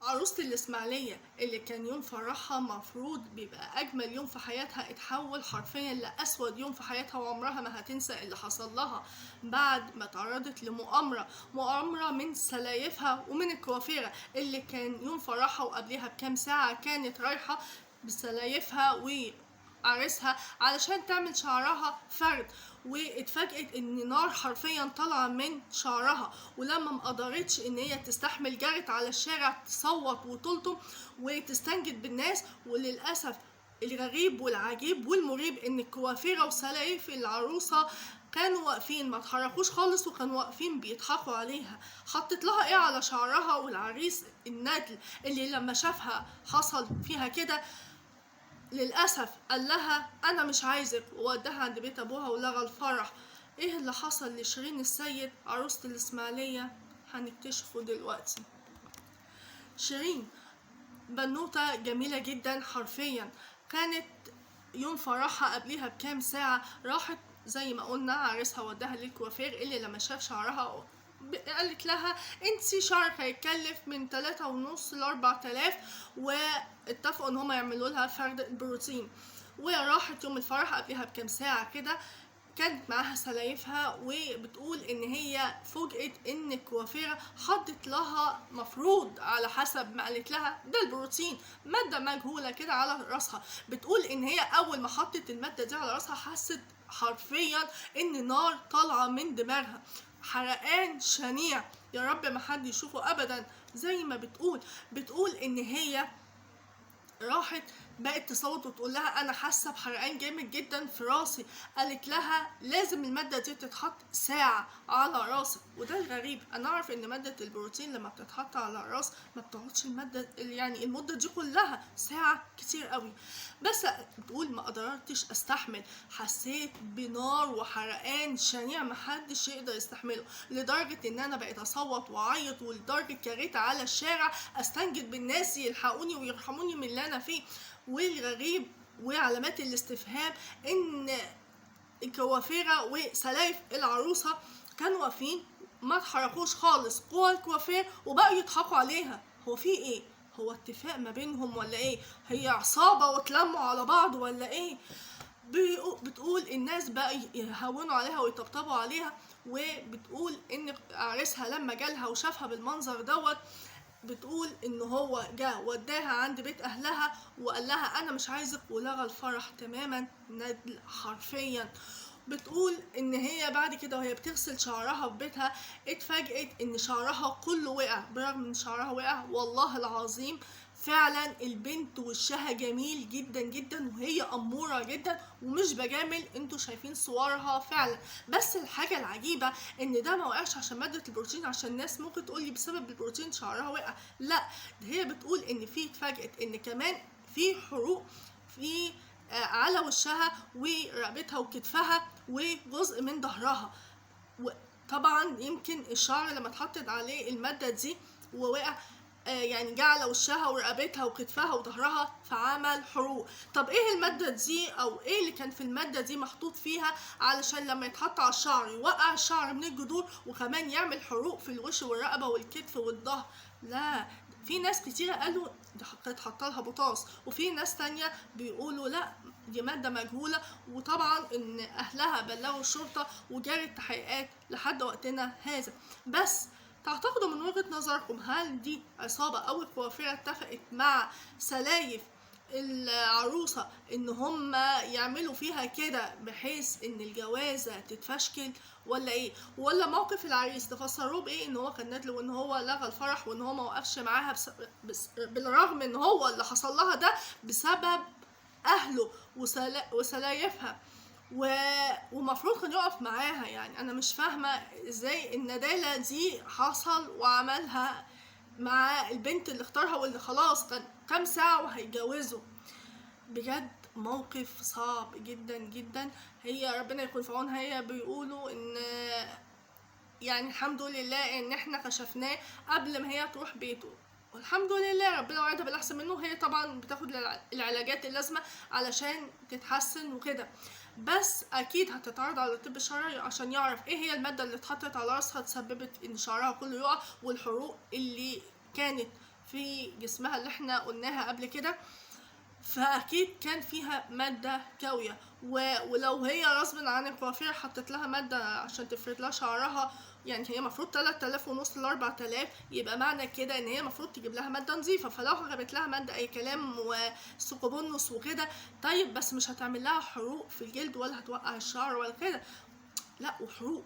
عروسة الإسماعيلية اللي كان يوم فرحها مفروض بيبقى أجمل يوم في حياتها اتحول حرفيا لأسود يوم في حياتها، وعمرها ما هتنسى اللي حصل لها بعد ما تعرضت لمؤامرة من سلايفها ومن الكوافيرة اللي كان يوم فرحها، وقبلها بكام ساعة كانت رايحة بسلايفها عريسها علشان تعمل شعرها فرد، واتفاجئت ان نار حرفيا طالعه من شعرها، ولما مقدرتش ان هي تستحمل جرت على الشارع تصوت وتلطم وتستنجد بالناس. وللاسف الغريب والعجيب والمريب ان الكوافيره وسلايف العروسه كانوا واقفين ما اتحركوش خالص، وكانوا واقفين بيضحكوا عليها. حطت لها ايه على شعرها، والعريس الندل اللي لما شافها حصل فيها كده للأسف قال لها أنا مش عايزك، ووداها عند بيت أبوها ولغى الفرح. إيه اللي حصل لشيرين السيد عروسة الإسماعيلية؟ هنكتشفه دلوقتي. شيرين بنوتة جميلة جدا حرفيا، كانت يوم فرحها قبلها بكام ساعة راحت زي ما قلنا عريسها وداها للكوافير، اللي لما شاف شعرها قالت لها انتي شعرك هيتكلف من 3.5 ل4000، واتفقوا ان هما يعملوا لها فرد بروتين. وراحت يوم الفرح قبلها بكام ساعة كده، كانت معاها سلايفها، وبتقول ان هي فوجئت ان الكوافيرة حطت لها مفروض على حسب ما قالت لها ده البروتين مادة مجهولة كده على راسها. بتقول ان هي اول ما حطت المادة دي على راسها حست حرفيا ان نار طالعة من دماغها، حرقان شنيع يا رب ما حد يشوفه ابدا. زي ما بتقول ان هي راحت بقت تصوت وتقول لها انا حاسه بحرقان جامد جدا في راسي. قالت لها لازم الماده دي تتحط ساعه على راسك. وده الغريب، انا اعرف ان ماده البروتين لما بتتحط على الراس ما بتقعدش الماده يعني المده دي كلها، ساعه كتير قوي. بس بتقول ما قدرتش استحمل، حسيت بنار وحرقان شنيع محدش يقدر يستحمله، لدرجه ان انا بقيت اصوت واعيط، ولدرجه جريت على الشارع استنجد بالناس يلحقوني ويرحموني من اللي انا فيه. والغريب وعلامات الاستفهام ان الكوافيرة وسلايف العروسة كانوا واقفين ما اتحركوش خالص جوه الكوافير، وبقوا يضحكوا عليها. هو في ايه؟ هو اتفاق ما بينهم ولا ايه؟ هي عصابة واتلموا على بعض ولا ايه؟ بتقول الناس بقى يهونوا عليها ويطبطبوا عليها، وبتقول ان عريسها لما جالها وشافها بالمنظر دوت، بتقول ان هو جه وداها عند بيت اهلها وقال لها انا مش عايزك، ولغى الفرح تماما ندل حرفيا. بتقول ان هي بعد كده وهي بتغسل شعرها في بيتها اتفاجئت ان شعرها كله وقع، برغم ان شعرها وقع والله العظيم فعلا البنت وشها جميل جدا جدا، وهي اموره جدا ومش بجامل، انتوا شايفين صورها فعلا. بس الحاجه العجيبه ان ده ما وقعش عشان ماده البروتين، عشان الناس ممكن تقولي بسبب البروتين شعرها وقع، لا، ده هي بتقول ان في اتفاجئت ان كمان في حروق في على وشها ورقبتها وكتفها وجزء من ظهرها. وطبعا يمكن الشعر لما اتحطت عليه المادة دي ووقع يعني جه على وشها ورقبتها وكتفها وظهرها فعمل حروق. طب ايه المادة دي او ايه اللي كان في المادة دي محطوط فيها علشان لما يتحط على الشعر يوقع الشعر من الجذور وكمان يعمل حروق في الوش والرقبة والكتف والظهر؟ لا، في ناس كتيرة قالوا ده كانت حاطه بوتاص، وفي ناس تانية بيقولوا لا دي مادة مجهولة. وطبعا ان اهلها بلغوا الشرطة وجرت تحقيقات لحد وقتنا هذا. بس تعتقدوا من وجهة نظركم هل دي عصابة او الكوافيرة اتفقت مع سلايف العروسة ان هم يعملوا فيها كده بحيث ان الجوازة تتفشكل، ولا ايه؟ ولا موقف العريس تفسروه بايه؟ ان هو كان ندل وان هو لغى الفرح وان هو ما وقفش معاها بالرغم ان هو اللي حصل لها ده بسبب اهله وسلايفها ومفروض كان يقف معاها. يعني انا مش فاهمه ازاي الندالة دي حصل وعملها مع البنت اللي اختارها واللي خلاص كان كام ساعة وهيتجوزوا. بجد موقف صعب جدا جدا. هي ربنا يكون في عونها، هي بيقولوا ان يعني الحمد لله ان احنا كشفناه قبل ما هي تروح بيته، والحمد لله ربنا وعدها بالاحسن منه. هي طبعا بتاخد العلاجات اللازمه علشان تتحسن وكده، بس اكيد هتتعرض على الطب الشرعي عشان يعرف ايه هي الماده اللي اتحطت على راسها تسببت ان شعرها كله يقع، والحروق اللي كانت في جسمها اللي احنا قلناها قبل كده، فاكيد كان فيها ماده كاويه. ولو هي غصب عن الكوافير حطت لها ماده عشان تفرد لها شعرها، يعني هي المفروض 3000 ونص ل 4000، يبقى معنى كده ان هي المفروض تجيب لها ماده نظيفه. فلو جابت لها ماده اي كلام وسكوبونس وكده، طيب بس مش هتعمل لها حروق في الجلد ولا هتوقع الشعر ولا كده، لا. وحروق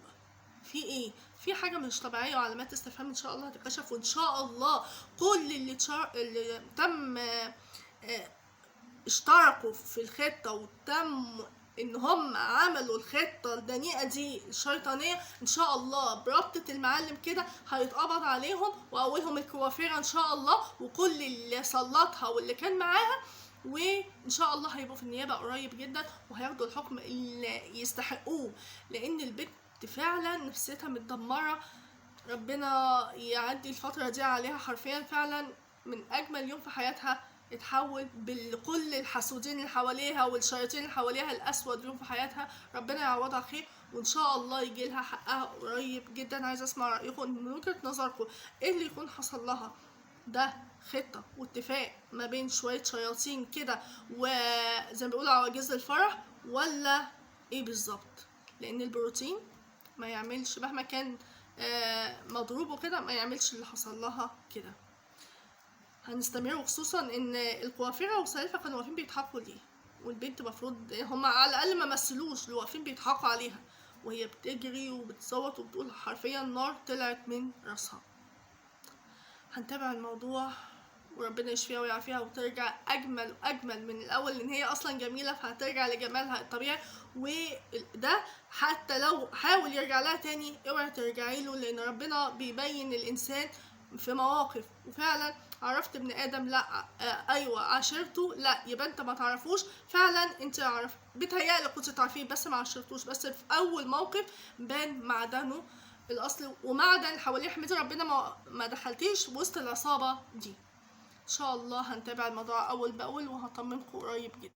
في ايه؟ في حاجه مش طبيعيه، وعلامات استفهام ان شاء الله هتكشف. وان شاء الله كل اللي تم اشتركوا في الخطة وتم ان هم عملوا الخطة الدنيئة دي الشيطانية، ان شاء الله بربطة المعلم كده هيتقبض عليهم، واولهم الكوافيرة ان شاء الله، وكل اللي سلطها واللي كان معاها، وان شاء الله هيبقوا في النيابة قريب جدا وهياخدوا الحكم اللي يستحقوه. لان البنت فعلا نفسيتها متدمرة، ربنا يعدي الفترة دي عليها حرفيا. فعلا من أجمل يوم في حياتها اتحول بكل الحسودين اللي حواليها والشياطين اللي حواليها الأسود يوم في حياتها. ربنا يعوضها خير، وإن شاء الله يجي لها حقها قريب جدا. عايزة أسمع رأيكم من وجهة نظركم، إيه اللي يكون حصل لها؟ ده خطة واتفاق ما بين شوية شياطين كده وزي ما بيقولوا عواجيز الفرح، ولا إيه بالظبط؟ لأن البروتين ما يعملش مهما كان مضروب وكده، ما يعملش اللي حصل لها كده. هنستمر، وخصوصا ان الكوافيرة وسالفة كانوا واقفين بيضحكوا ليه، والبنت المفروض هم على الاقل ما مثلوش، اللي واقفين بيضحكوا عليها وهي بتجري وبتصوت وبتقول حرفيا نار طلعت من راسها. هنتابع الموضوع وربنا يشفيها ويعافيها وترجع اجمل واجمل من الاول، لان هي اصلا جميله فهترجع لجمالها الطبيعي. وده حتى لو حاول يرجع لها تاني اوعي ترجعي له، لان ربنا بيبين الانسان في مواقف. وفعلا عرفت ابن ادم، لا ايوه عاشرته، لا يبقى انت ما تعرفوش. فعلا انت عرف بتهيألك كنت تعرفيه بس ما عاشرتوش، بس في اول موقف بان معدنه الاصل ومعدن حواليه. احمدي ربنا ما دخلتيش وسط العصابه دي. ان شاء الله هنتابع الموضوع اول باول وهطمنكم قريب جدا.